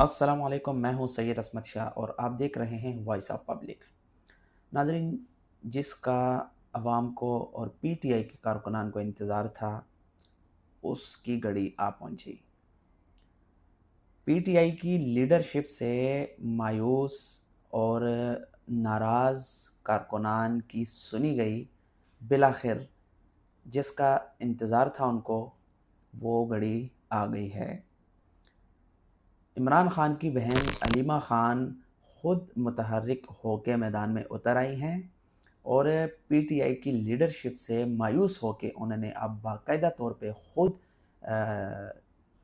अस्सलाम वालेकुम। मैं हूं सैयद असमत शाह और आप देख रहे हैं वॉइस ऑफ पब्लिक। नाज़रीन, जिसका अवाम को और पीटीआई के कारकुनान को इंतज़ार था, उसकी घड़ी आ पहुंची। पीटीआई की लीडरशिप से मायूस और नाराज़ कारकुनान की सुनी गई बिलाखिर जिसका इंतज़ार था उनको, वो घड़ी आ गई है। इमरान खान की बहन अलीमा खान खुद मुतहर्रिक होकर मैदान में उतर आई हैं और पीटीआई की लीडरशिप से मायूस होकर उन्होंने अब बाकायदा तौर पे खुद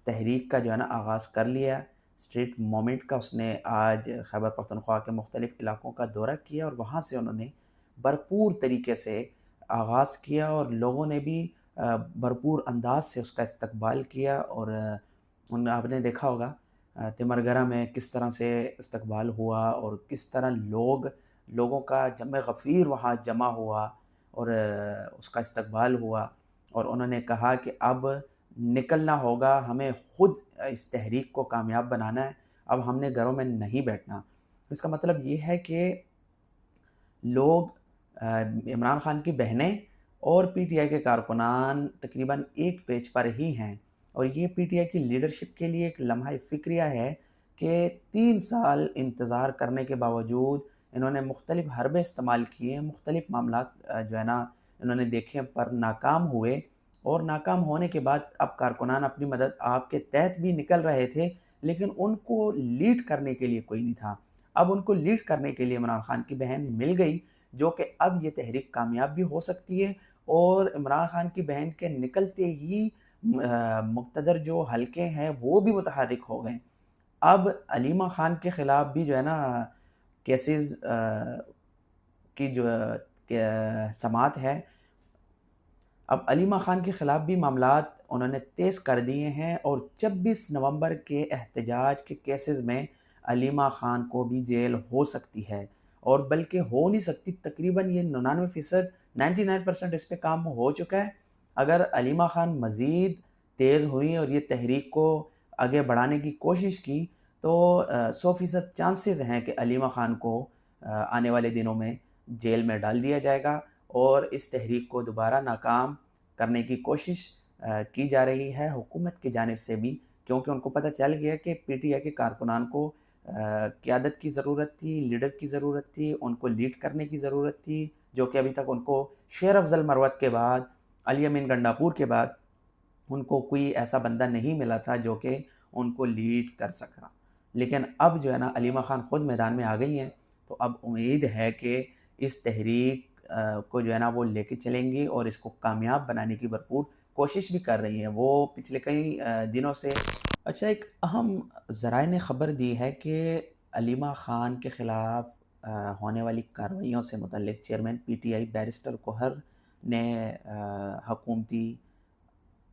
तहरीक का जो है ना आगाज़ कर लिया। स्ट्रीट मूवमेंट का उसने आज खैबर पख्तूनख्वा के मुख्तलिफ़ इलाकों का दौरा किया और वहाँ से उन्होंने भरपूर तरीके से आगाज़ किया और लोगों ने भी भरपूर अंदाज से उसका इस्तकबाल किया। और उन आपने देखा होगा तिमरगरा में किस तरह से इस्तकबाल हुआ और किस तरह लोगों का जम गफ़ीर वहाँ जमा हुआ और उसका इस्तकबाल हुआ। और उन्होंने कहा कि अब निकलना होगा, हमें ख़ुद इस तहरीक को कामयाब बनाना है, अब हमने घरों में नहीं बैठना। इसका मतलब ये है कि लोग इमरान खान की बहनें और पीटीआई के कारकुनान तकरीबन एक पेज पर ही हैं। और ये पीटीआई की लीडरशिप के लिए एक लम्हा फ़िक्रिया है कि 3 साल इंतज़ार करने के बावजूद इन्होंने मुख्तलिफ़ हरबे इस्तेमाल किए, मुख्तलिफ़ मामलात जो है ना इन्होंने देखे पर नाकाम हुए। और नाकाम होने के बाद अब कारकुनान अपनी मदद आपके तहत भी निकल रहे थे, लेकिन उनको लीड करने के लिए कोई नहीं था। अब उनको लीड करने के लिए इमरान खान की बहन मिल गई, जो कि अब ये तहरीक कामयाब भी हो सकती है। और इमरान खान की बहन के निकलते ही मुक़्तदर जो हलके हैं वो भी मुतहर्रिक हो गए। अब अलीमा खान के ख़िलाफ़ भी जो है ना केसेस की जो समाअत है, अब अलीमा खान के ख़िलाफ़ भी मामलात उन्होंने तेज़ कर दिए हैं और 26 नवंबर के एहतजाज के केसेस में अलीमा खान को भी जेल हो सकती है। और बल्कि हो नहीं सकती, तकरीबन ये 99% 99% इस पे काम हो चुका है। अगर अलीमा खान मज़ीद तेज़ हुई और ये तहरीक को आगे बढ़ाने की कोशिश की तो 100% चांसेस हैं कि अलीमा खान को आने वाले दिनों में जेल में डाल दिया जाएगा और इस तहरीक को दोबारा नाकाम करने की कोशिश की जा रही है हुकूमत की जानिब से भी, क्योंकि उनको पता चल गया कि पीटीआई के कारकुनान को क़यादत की ज़रूरत थी, लीडर की ज़रूरत थी, उनको लीड करने की ज़रूरत थी, जो कि अभी तक उनको शेर अफ़ज़ल मरवत के बाद, अली अमीन गंडापुर के बाद उनको कोई ऐसा बंदा नहीं मिला था जो कि उनको लीड कर सका। लेकिन अब जो है ना अलीमा खान खुद मैदान में आ गई हैं, तो अब उम्मीद है कि इस तहरीक को जो है ना वो लेके चलेंगी और इसको कामयाब बनाने की भरपूर कोशिश भी कर रही हैं वो पिछले कई दिनों से। अच्छा, एक अहम ज़राए ने ख़बर दी है कि अलीमा खान के ख़िलाफ़ होने वाली कार्रवाइयों से मुतल्लिक़ चेयरमैन पीटीआई बैरिस्टर कोहर ने हुकूमती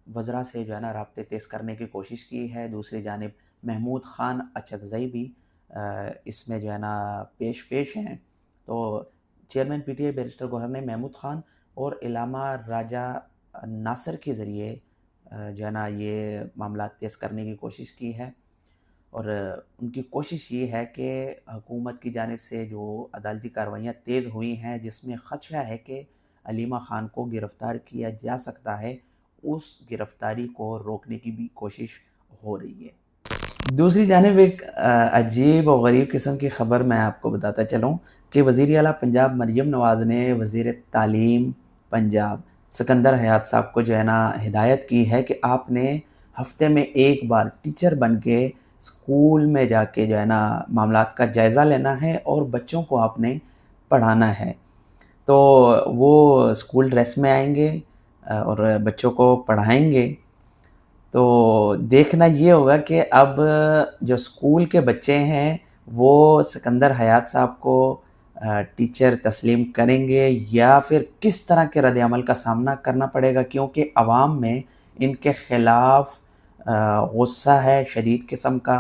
वज़रा से जो है ना राब्ते तेज़ करने की कोशिश की है। दूसरी जानिब महमूद ख़ान अचकज़ई भी इसमें जो है ना पेश हैं। तो चेयरमैन पीटीआई बैरिस्टर गौहर ने महमूद ख़ान और इलामा राजा नासिर के ज़रिए जो है ना ये मामलात तेज़ करने की कोशिश की है। और उनकी कोशिश ये है कि हुकूमत की जानिब से जो अदालती कार्रवाइयाँ तेज़ हुई हैं, जिसमें ख़दशा है कि अलीमा खान को गिरफ़्तार किया जा सकता है, उस गिरफ़्तारी को रोकने की भी कोशिश हो रही है। दूसरी जानिब एक अजीब और ग़रीब किस्म की ख़बर मैं आपको बताता चलूँ कि वज़ीर आला पंजाब मरीम नवाज़ ने वज़ीर तालीम पंजाब सिकंदर हयात साहब को जो है ना हिदायत की है कि आपने हफ़्ते में एक बार टीचर बन के स्कूल में जाके जो है ना मामलात का जायज़ा लेना है और बच्चों को आपने पढ़ाना है। तो वो स्कूल ड्रेस में आएँगे और बच्चों को पढ़ाएँगे। तो देखना ये होगा कि अब जो स्कूल के बच्चे हैं वो सिकंदर हयात साहब को टीचर तस्लीम करेंगे या फिर किस तरह के रद्द-ए-अमल का सामना करना पड़ेगा, क्योंकि अवाम में इनके ख़िलाफ़ गुस्सा है शदीद किस्म का,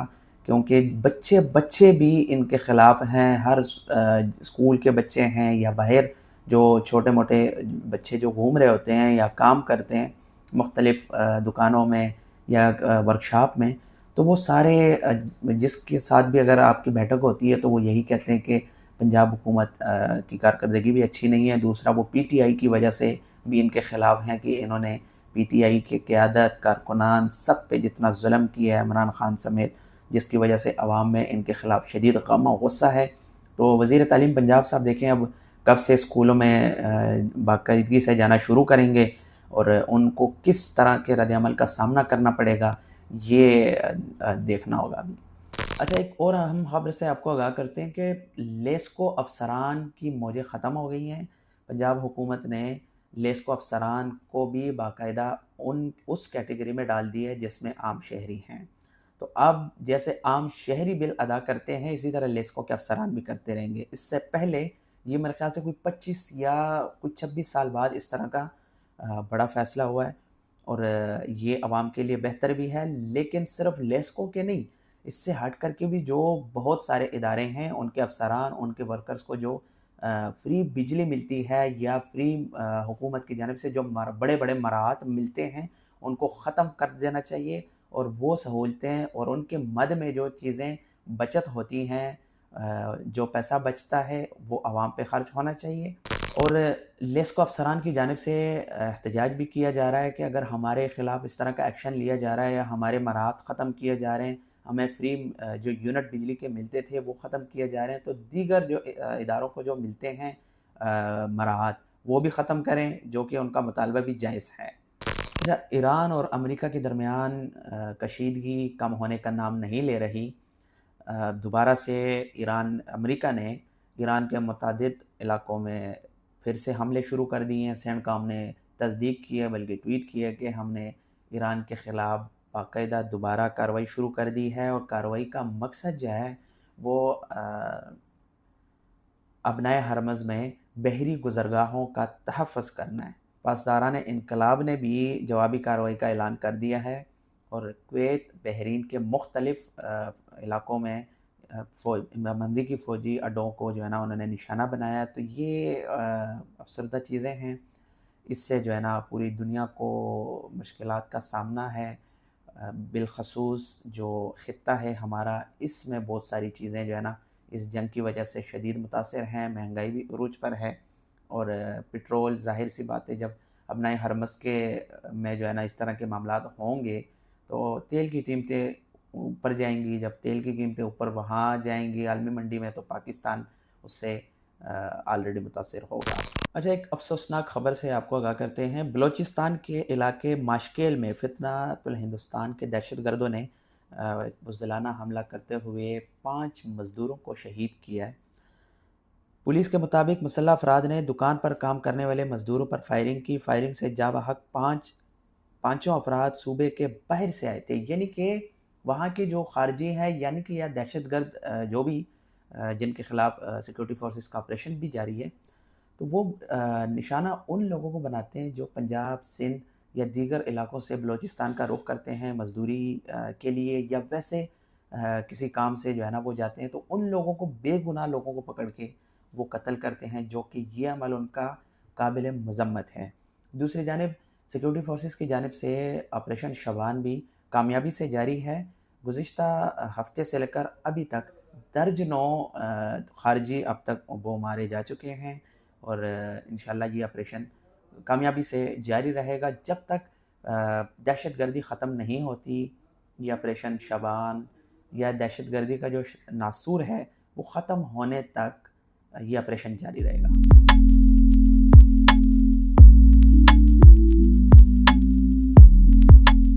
क्योंकि बच्चे भी इनके ख़िलाफ़ हैं। हर स्कूल के बच्चे हैं या बाहर जो छोटे-मोटे बच्चे जो घूम रहे होते हैं या काम करते हैं मुख्तलिफ़ दुकानों में या वर्कशॉप में, تو وہ سارے جس کے ساتھ بھی اگر آپ کی بیٹھک ہوتی ہے تو وہ یہی کہتے ہیں کہ پنجاب حکومت کی کارکردگی بھی اچھی نہیں ہے، دوسرا وہ پی ٹی آئی کی وجہ سے بھی ان کے خلاف ہیں کہ انہوں نے پی ٹی آئی کے قیادت، کارکنان سب پہ جتنا ظلم کیا ہے عمران خان سمیت، جس کی وجہ سے عوام میں ان کے خلاف شدید غم و غصہ ہے۔ تو وزیر تعلیم پنجاب صاحب دیکھیں اب کب سے اسکولوں میں باقاعدگی سے جانا شروع کریں گے اور ان کو کس طرح کے رد عمل کا سامنا کرنا پڑے گا، یہ دیکھنا ہوگا ابھی۔ اچھا، ایک اور اہم خبر سے آپ کو آگاہ کرتے ہیں کہ لیسکو افسران کی موجیں ختم ہو گئی ہیں۔ پنجاب حکومت نے لیسکو افسران کو بھی باقاعدہ اس کیٹیگری میں ڈال دی ہے جس میں عام شہری ہیں۔ تو اب جیسے عام شہری بل ادا کرتے ہیں اسی طرح لیسکو کے افسران بھی کرتے رہیں گے۔ اس سے پہلے یہ میرے خیال سے کوئی 25 یا کوئی 26 سال بعد اس طرح کا بڑا فیصلہ ہوا ہے اور یہ عوام کے لیے بہتر بھی ہے، لیکن صرف لیسکو کے نہیں، اس سے ہٹ کر کے بھی جو بہت سارے ادارے ہیں ان کے افسران، ان کے ورکرز کو جو فری بجلی ملتی ہے یا فری حکومت کی جانب سے جو بڑے بڑے مراعات ملتے ہیں ان کو ختم کر دینا چاہیے، اور وہ سہولتیں اور ان کے مد میں جو چیزیں بچت ہوتی ہیں، جو پیسہ بچتا ہے وہ عوام پہ خرچ ہونا چاہیے۔ اور لیسکو افسران کی جانب سے احتجاج بھی کیا جا رہا ہے کہ اگر ہمارے خلاف اس طرح کا ایکشن لیا جا رہا ہے یا ہمارے مراعات ختم کیے جا رہے ہیں، ہمیں فری جو یونٹ بجلی کے ملتے تھے وہ ختم کیے جا رہے ہیں، تو دیگر جو اداروں کو جو ملتے ہیں مراعات وہ بھی ختم کریں، جو کہ ان کا مطالبہ بھی جائز ہے۔ اچھا، ایران اور امریکہ کے درمیان کشیدگی کم ہونے کا نام نہیں لے رہی۔ دوبارہ سے امریکہ نے ایران کے متعدد علاقوں میں پھر سے حملے شروع کر دیے ہیں۔ سینٹ کام نے تصدیق کی ہے، بلکہ ٹویٹ کی ہے کہ ہم نے ایران کے خلاف باقاعدہ دوبارہ کارروائی شروع کر دی ہے، اور کارروائی کا مقصد جو ہے وہ ابنائے ہرمز میں بحری گزرگاہوں کا تحفظ کرنا ہے۔ پاسداران انقلاب نے بھی جوابی کارروائی کا اعلان کر دیا ہے، اور کویت، بحرین کے مختلف علاقوں میں امریکی فوجی اڈوں کو جو ہے نا انہوں نے نشانہ بنایا۔ تو یہ افسردہ چیزیں ہیں، اس سے جو ہے نا پوری دنیا کو مشکلات کا سامنا ہے۔ بالخصوص جو خطہ ہے ہمارا، اس میں بہت ساری چیزیں جو ہے نا اس جنگ کی وجہ سے شدید متاثر ہیں، مہنگائی بھی عروج پر ہے، اور پٹرول ظاہر سی بات ہے جب ابنائے ہرمز کے میں جو ہے نا اس طرح کے معاملات ہوں گے تو تیل کی قیمتیں اوپر جائیں گی، جب تیل کی قیمتیں اوپر وہاں جائیں گی عالمی منڈی میں، تو پاکستان اس سے آلریڈی متاثر ہوگا۔ اچھا، ایک افسوسناک خبر سے آپ کو آگاہ کرتے ہیں۔ بلوچستان کے علاقے ماشکیل میں فتنۃ الہندوستان کے دہشت گردوں نے بزدلانہ حملہ کرتے ہوئے 5 مزدوروں کو شہید کیا ہے۔ پولیس کے مطابق مسلح افراد نے دکان پر کام کرنے والے مزدوروں پر فائرنگ کی۔ فائرنگ سے جاں بحق پانچوں افراد صوبے کے باہر سے آئے تھے، یعنی کہ وہاں کے جو خارجی ہیں، یعنی کہ یا دہشت گرد جو بھی جن کے خلاف سیکورٹی فورسز کا آپریشن بھی جاری ہے، تو وہ نشانہ ان لوگوں کو بناتے ہیں جو پنجاب، سندھ یا دیگر علاقوں سے بلوچستان کا رخ کرتے ہیں مزدوری کے لیے، یا ویسے کسی کام سے جو ہے نا وہ جاتے ہیں، تو ان لوگوں کو، بے گناہ لوگوں کو پکڑ کے وہ قتل کرتے ہیں، جو کہ یہ عمل ان کا قابل مذمت ہے۔ دوسری جانب سیکورٹی فورسز کی جانب سے آپریشن شبان بھی کامیابی سے جاری ہے۔ گزشتہ ہفتے سے لے کر ابھی تک درجنوں خارجی اب تک وہ مارے جا چکے ہیں، اور انشاءاللہ یہ آپریشن کامیابی سے جاری رہے گا جب تک دہشت گردی ختم نہیں ہوتی۔ یہ آپریشن شبان یا دہشت گردی کا جو ناسور ہے وہ ختم ہونے تک یہ آپریشن جاری رہے گا۔